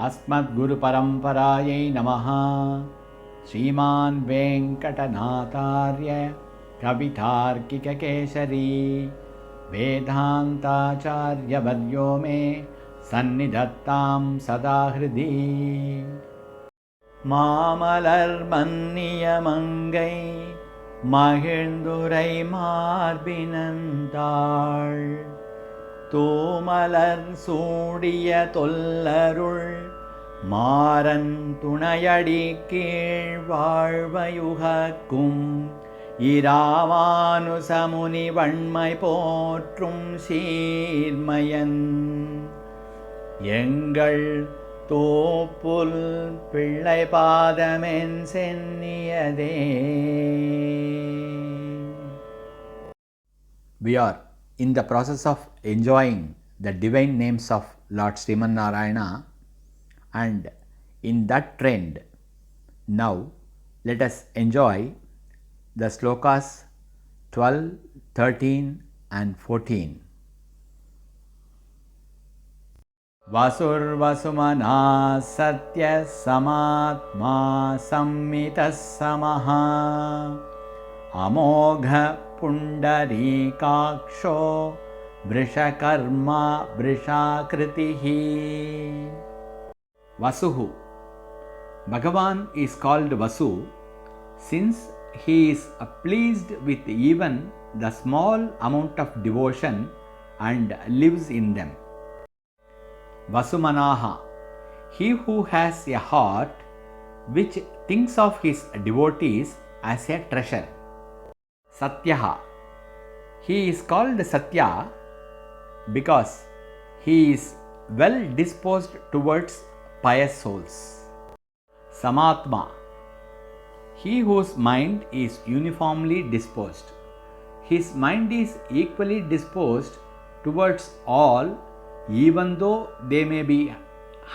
अस्मद्गुरुपरम्परायै नमः। श्रीमान् वेङ्कटनाथार्य कवितार्किककेसरी वेदान्ताचार्यवर्यो मे सन्निधत्तां सदा हृदि। மாமலர்மன்னியமங்கை மகிழ்ந்துரை மார்பினந்தாள் தூமலர் சூடிய தொல்லருள் மாறன் துணையடி கீழ் வாழ்வயுகக்கும் இராமானுசமுனி வண்மை போற்றும் சீர்மயன் எங்கள் தோப்புல் பிள்ளை பாதமென் சென்னியதே. We are in the process of enjoying the divine names of Lord Sriman Narayana, and in that trend now let us enjoy the slokas 12, 13 and 14. वसुर्वसुमना सत्य समात्मा संमितः समः अमोघ पुण्डरीकाक्षो वृषकर्मा वृषाकृतिः. Vasuhu. Bhagavan is called Vasu since he is pleased with even the small amount of devotion and lives in them. Vasumanaha, he who has a heart which thinks of his devotees as a treasure. Satyaha, he is called Satya because he is well disposed towards pious souls. Samatma, he whose mind is uniformly disposed. His mind is equally disposed towards all, even though they may be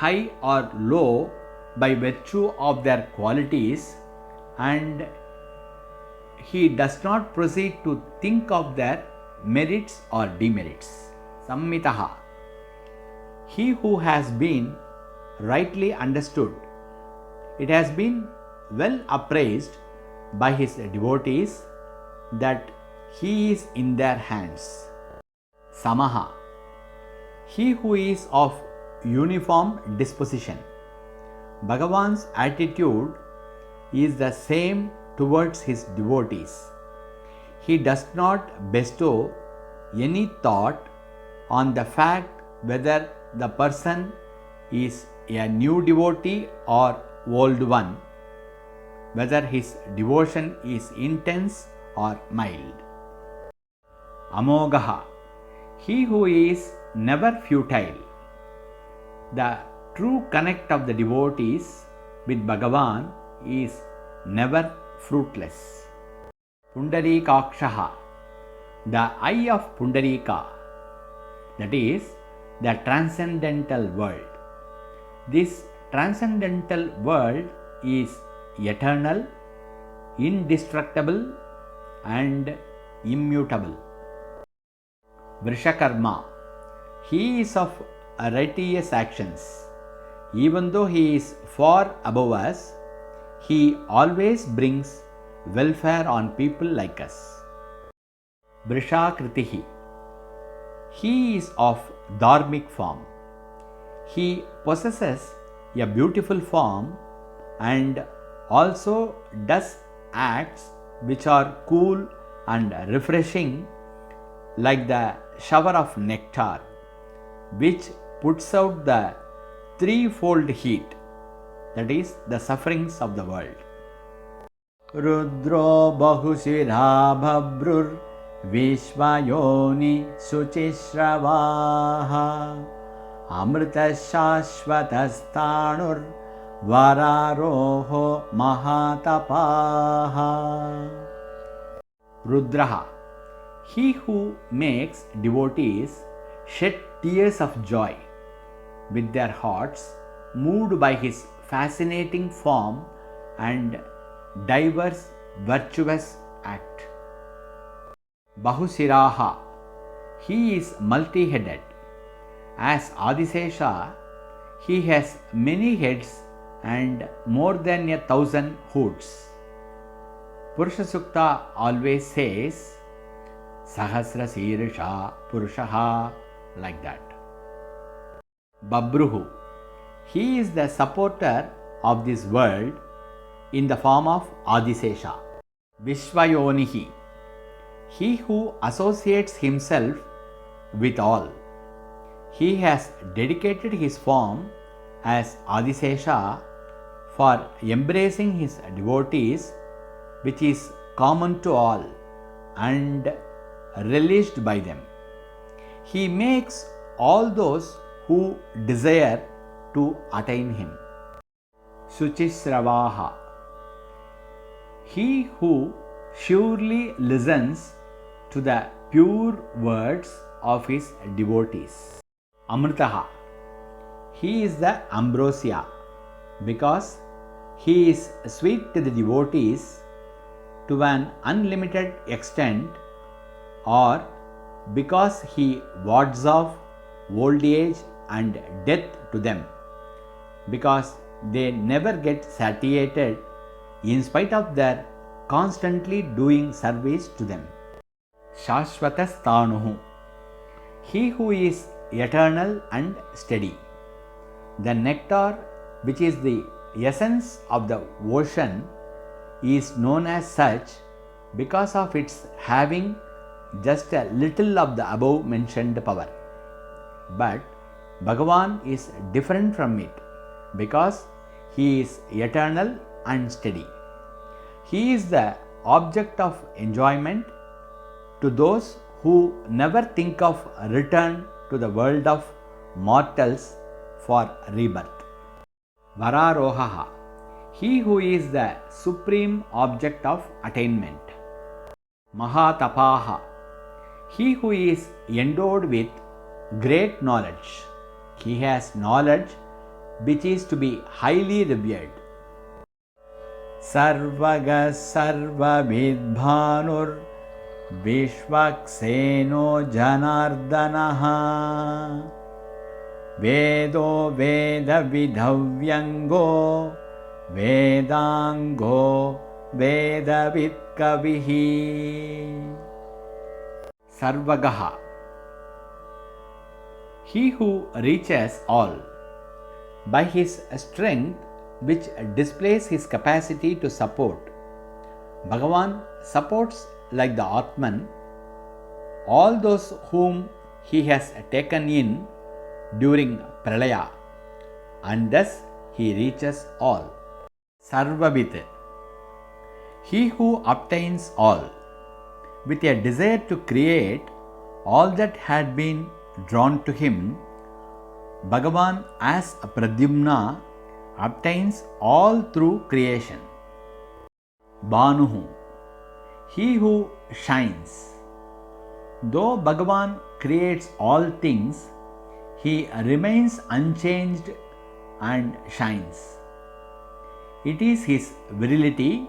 high or low by virtue of their qualities, and he does not proceed to think of their merits or demerits. Sammitaha, he who has been rightly understood. It has been well appraised by his devotees that he is in their hands. Samaha, he who is of uniform disposition. Bhagavan's attitude is the same towards his devotees. He does not bestow any thought on the fact whether the person is a new devotee or old one, whether his devotion is intense or mild. Amogaha, he who is never futile. The true connect of the devotees with Bhagavan is never fruitless. Pundarikakshaha, the eye of Pundarika, that is the transcendental world. This transcendental world is eternal, indestructible and immutable. Vrishakarma, he is of righteous actions. Even though he is far above us, he always brings welfare on people like us. Vrishakritihi, he is of dharmic form. He possesses a beautiful form and also does acts which are cool and refreshing, like the shower of nectar, which puts out the threefold heat, that is the sufferings of the world. Rudro bahushira bhabrur vishvayoni suchishravaha amrita shashvatastanur vararoho mahatapaha. Rudraha, he who makes devotees shed tears of joy with their hearts moved by his fascinating form and diverse virtuous act. Bahusiraha, he is multi-headed. As Adisesha, He has many heads and more than 1,000 hoods. Purusha Sukta always says Sahasra Sirisha Purushaha, like that. Babruhu. He is the supporter of this world in the form of Adisesha. Vishwayonihi. He who associates himself with all. He has dedicated his form as Adisesha for embracing his devotees, which is common to all and relished by them. He makes all those who desire to attain him. Shuchisravaha. He who surely listens to the pure words of his devotees. Amritaha. He is the ambrosia because he is sweet to the devotees to an unlimited extent, or because he wards off old age and death to them, because they never get satiated in spite of their constantly doing service to them. Shashvatastanuhu. He who is eternal and steady. The nectar, which is the essence of the ocean, is known as such because of its having just a little of the above mentioned power. But Bhagavan is different from it because he is eternal and steady. He is the object of enjoyment to those who never think of return to the world of mortals for rebirth. Vararohaha. He who is the supreme object of attainment. Mahatapaha. He who is endowed with great knowledge. He has knowledge which is to be highly revered. Sarvaga Sarvavidbhanur Vishwakseno Janardanaha Vedo Veda Vidhavyango Vedango Vedavit Kavihi. Sarvagaha. He who reaches all. By his strength, which displays his capacity to support, Bhagavan supports like the Atman all those whom he has taken in during Pralaya, and thus he reaches all. Sarvavit. He who obtains all. With a desire to create all that had been drawn to him, Bhagavan as Pradyumna obtains all through creation. Banuhu. He who shines. Though Bhagavan creates all things, he remains unchanged and shines. It is his virility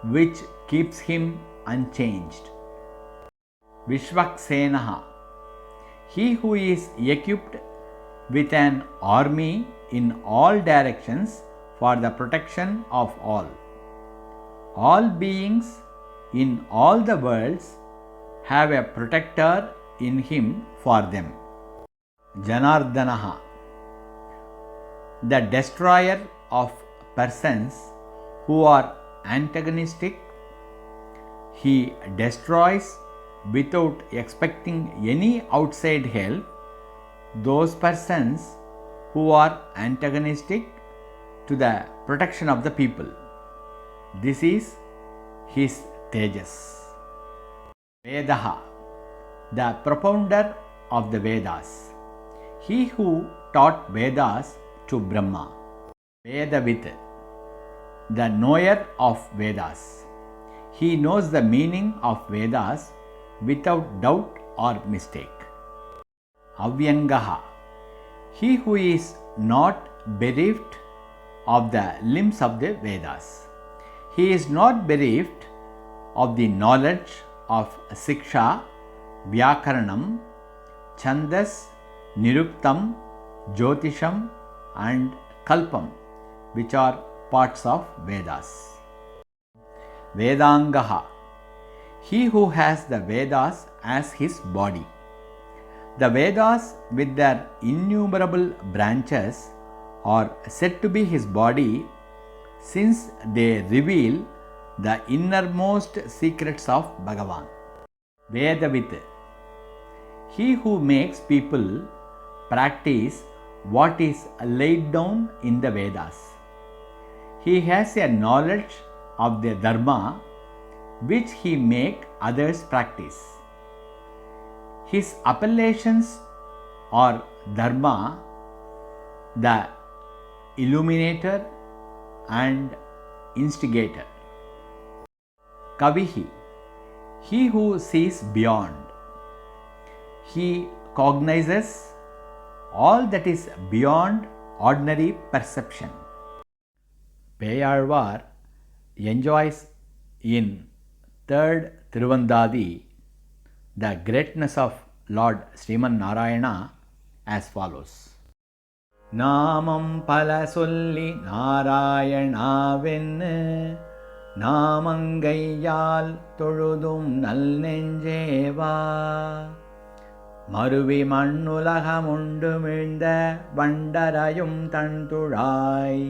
which keeps him unchanged. Vishwaksenaha. He who is equipped with an army in all directions for the protection of all. All beings in all the worlds have a protector in him for them. Janardanaha. The destroyer of persons who are antagonistic. He destroys without expecting any outside help those persons who are antagonistic to the protection of the people. This is his Tejas. Vedaha. The propounder of the Vedas. He who taught Vedas to Brahma. Vedavit. The knower of Vedas. He knows the meaning of Vedas without doubt or mistake. Avyangaha. He who is not bereft of the limbs of the Vedas. He is not bereft of the knowledge of Siksha, Vyakaranam, Chandas, Niruktam, Jyotisham and Kalpam, which are parts of Vedas. Vedangaha, he who has the Vedas as his body. The Vedas with their innumerable branches are said to be his body, since they reveal the innermost secrets of Bhagavan. Vedavit, he who makes people practice what is laid down in the Vedas. He has a knowledge of the Dharma which he make others practice. His appellations are Dharma, the illuminator and instigator. Kavihi, he who sees beyond. He cognizes all that is beyond ordinary perception. Peyalvar enjoys in third Tiruvandadi the greatness of Lord Sriman Narayana as follows. Namam pala solli Narayanavennu Namangaiyal தொழுதும் நல் நெஞ்சேவா மருவி மண்ணுலகமுண்டு மிழ்ந்த வண்டரையும் தன்துழாய்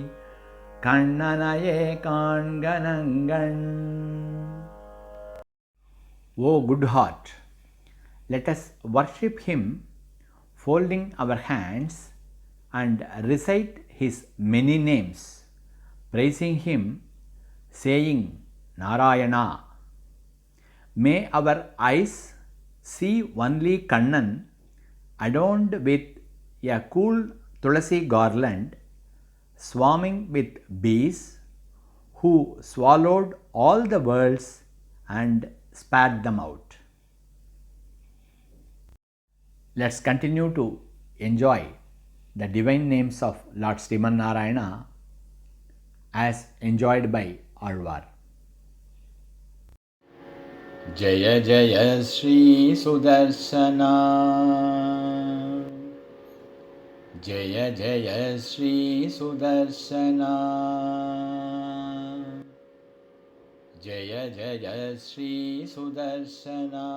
கண்ணனையே காண்கனங்கண். O good heart, let us worship him, folding our hands and recite his many names, praising him, saying Narayana. May our eyes see only Kannan adorned with a cool tulasi garland, swarming with bees, who swallowed all the worlds and spat them out. Let's continue to enjoy the divine names of Lord Sriman Narayana as enjoyed by Alvar. Jaya Jaya Sri Sudarshana, Jaya Jaya Sri Sudarshana, Jaya Jaya Sri Sudarshana.